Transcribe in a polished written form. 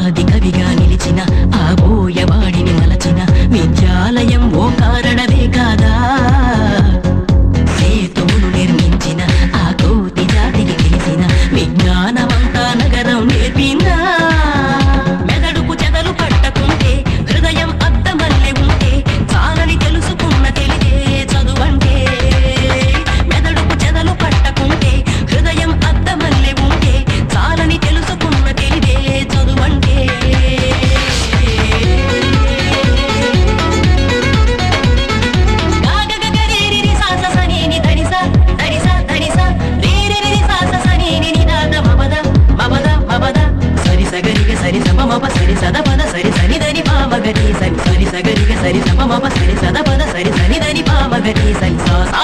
ఆది కవిగా నిలిచిన ఆ బోయవాడిని మలచిన విద్యాలయం ఓ కారణమే కాదా సేతువును నిర్మించిన ఆ కోటి జాతికి తెలిసిన విజ్ఞానమంతా నగరం నేర్పిందా మెదడుకు చెదలు పట్టకుంటే హృదయం అద్దమల్లె ఉంటే చాలని తెలుసుకున్న తెలిదే చదువంటే మెదడుకు చెదలు పట్టకుంటే హృదయం అద్దమల్లె ఉంటే చాలని తెలుసుకున్న తెలిదే చదువంటే గాగగగరేరి సాస సనేని ధనిసా ధనిసా ధనిసా రేరేరి సాస సనేని నినాద మమద మమద మమద సరి సగరిగ సరి సమ మప సరి సద పద సరి సని దని పామగరి సరి సరి సగరిగ సరి సమ మప సరి సద పద సరి సని దని పామగరి సరి సా సా